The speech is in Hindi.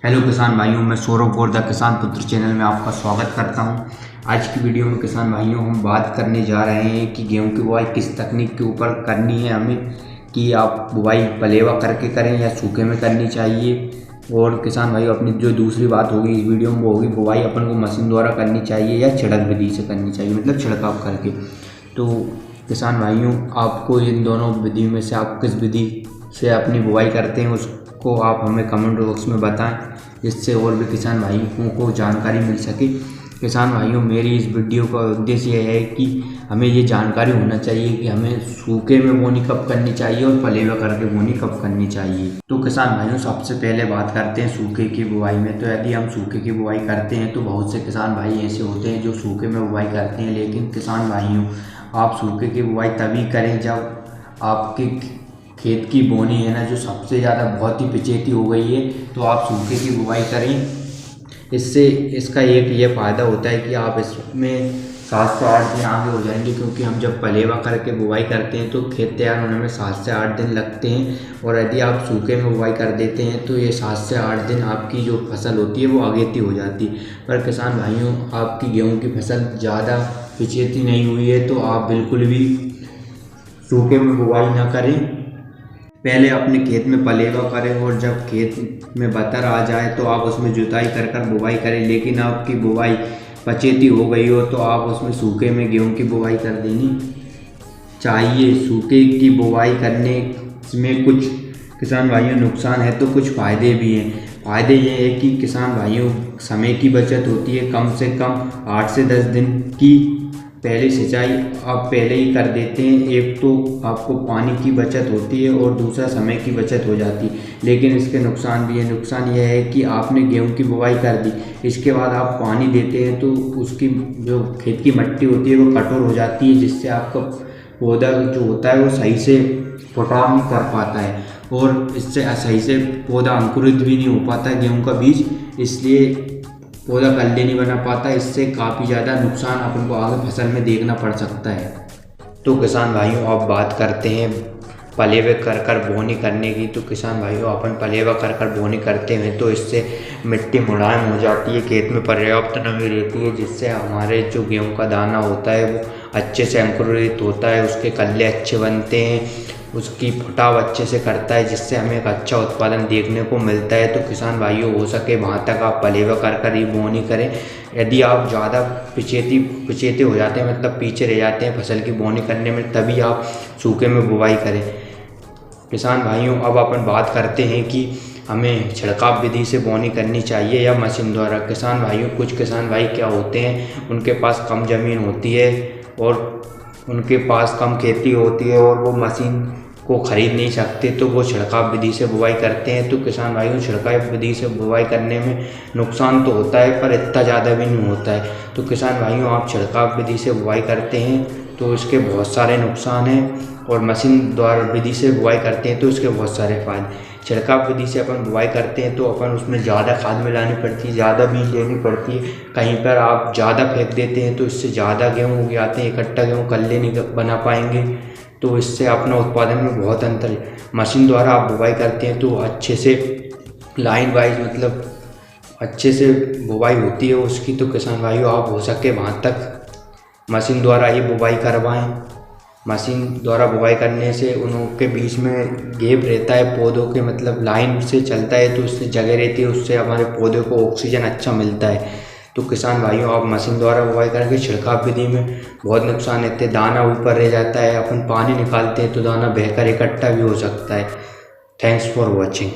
हेलो किसान भाइयों, मैं सौरभ गौर द किसान पुत्र चैनल में आपका स्वागत करता हूं। आज की वीडियो में किसान भाइयों हम बात करने जा रहे हैं कि गेहूं की बुआई किस तकनीक के ऊपर करनी है हमें, कि आप बुआई पलेवा करके करें या सूखे में करनी चाहिए। और किसान भाइयों अपनी जो दूसरी बात होगी इस वीडियो में वो होगी बुआई अपन को मशीन द्वारा करनी चाहिए या छिड़क विधि से करनी चाहिए, मतलब छिड़काव करके। तो किसान भाइयों आपको इन दोनों विधि में से आप किस विधि से अपनी बुआई करते हैं उसको आप हमें कमेंट बॉक्स में बताएं, जिससे और भी किसान भाइयों को जानकारी मिल सके। किसान भाइयों मेरी इस वीडियो का उद्देश्य यह है कि हमें ये जानकारी होना चाहिए कि हमें सूखे में बोनी कब करनी चाहिए और पलेवा करके बोनी कब करनी चाहिए। तो किसान भाइयों सबसे पहले बात करते हैं सूखे की बुआई में। तो यदि हम सूखे की बुआई करते हैं तो बहुत से किसान भाई ऐसे होते हैं जो सूखे में बुआई करते हैं, लेकिन किसान भाइयों आप सूखे की बुआई तभी करें जब आपके खेत की बोनी है ना जो सबसे ज़्यादा बहुत ही पिछेती हो गई है, तो आप सूखे की बुआई करें। इससे इसका एक ये फ़ायदा होता है कि आप इसमें 7 से 8 दिन आगे हो जाएंगे, क्योंकि हम जब पलेवा करके बुआई करते हैं तो खेत तैयार होने में 7 से 8 दिन लगते हैं, और यदि आप सूखे में बुआई कर देते हैं तो ये 7 से 8 दिन आपकी जो फसल होती है वो अगेती हो जाती है। पर किसान भाइयों आपकी गेहूँ की फसल ज़्यादा पिछेती नहीं हुई है तो आप बिल्कुल भी सूखे में बुआई ना करें। पहले अपने खेत में पलेवा करें और जब खेत में बतर आ जाए तो आप उसमें जुताई कर कर बुआई करें। लेकिन आपकी बुआई पचेती हो गई हो तो आप उसमें सूखे में गेहूं की बुआई कर देनी चाहिए। सूखे की बुआई करने में कुछ किसान भाइयों नुकसान है तो कुछ फ़ायदे भी हैं। फ़ायदे ये है कि किसान भाइयों समय की बचत होती है, कम से कम 8 से 10 दिन की पहले सिंचाई आप पहले ही कर देते हैं। एक तो आपको पानी की बचत होती है और दूसरा समय की बचत हो जाती है। लेकिन इसके नुकसान भी है। नुकसान यह है कि आपने गेहूं की बुआई कर दी, इसके बाद आप पानी देते हैं तो उसकी जो खेत की मिट्टी होती है वो कठोर हो जाती है, जिससे आपका पौधा जो होता है वो सही से फुटाव नहीं कर पाता है और इससे सही से पौधा अंकुरित भी नहीं हो पाता है गेहूँ का बीज, इसलिए पौधा गलदे नहीं बना पाता। इससे काफ़ी ज़्यादा नुकसान अपन को आगे फसल में देखना पड़ सकता है। तो किसान भाइयों अब बात करते हैं पलेवा कर कर बोनी करने की। तो किसान भाइयों अपन पलेवा कर कर बोनी करते हैं तो इससे मिट्टी मुलायम हो जाती है, खेत में पर्याप्त नमी रहती है, जिससे हमारे जो गेहूं का दाना होता है वो अच्छे से अंकुरित होता है, उसके कल्ले अच्छे बनते हैं, उसकी फुटाव अच्छे से करता है, जिससे हमें एक अच्छा उत्पादन देखने को मिलता है। तो किसान भाइयों हो सके वहाँ तक आप पलेवा कर कर ही बोनी करें। यदि आप ज़्यादा पिछेते हो जाते हैं, मतलब पीछे रह जाते हैं फसल की बोनी करने में, तभी आप सूखे में बुवाई करें। किसान भाइयों अब अपन बात करते हैं कि हमें छिड़काव विधि से बोनी करनी चाहिए या मशीन द्वारा। किसान भाइयों कुछ किसान भाई क्या होते हैं, उनके पास कम ज़मीन होती है और उनके पास कम खेती होती है और वो मशीन को ख़रीद नहीं सकते, तो वो छिड़काव विधि से बुवाई करते हैं। तो किसान भाइयों छिड़काव विधि से बुवाई करने में नुकसान तो होता है पर इतना ज़्यादा भी नहीं होता है। तो किसान भाइयों आप छिड़काव विधि से बुवाई करते हैं तो इसके बहुत सारे नुकसान हैं, और मशीन द्वारा विधि से बुवाई करते हैं तो इसके बहुत सारे फ़ायदे। छिड़काव विधि से अपन बुवाई करते हैं तो अपन उसमें ज़्यादा खाद मिलानी पड़ती है, ज़्यादा बीज लेनी पड़ती है। कहीं पर आप ज़्यादा फेंक देते हैं तो इससे ज़्यादा गेहूँ उग जाते हैं, इकट्ठा गेहूँ कल्ले नहीं बना पाएंगे, तो इससे अपना उत्पादन में बहुत अंतर है। मशीन द्वारा आप बुवाई करते हैं तो अच्छे से लाइन वाइज मतलब अच्छे से बुवाई होती है उसकी। तो किसान भाइयों आप हो सके वहाँ तक मशीन द्वारा ही बुवाई करवाएं। मशीन द्वारा बुवाई करने से उनके बीच में गैप रहता है पौधों के, मतलब लाइन से चलता है तो उससे जगह रहती है, उससे हमारे पौधे को ऑक्सीजन अच्छा मिलता है। तो किसान भाइयों आप मशीन द्वारा बुवाई करके छिड़काव विधि में बहुत नुकसान रहते हैं। दाना ऊपर रह जाता है, अपन पानी निकालते हैं तो दाना बहकर इकट्ठा भी हो सकता है। Thanks for watching.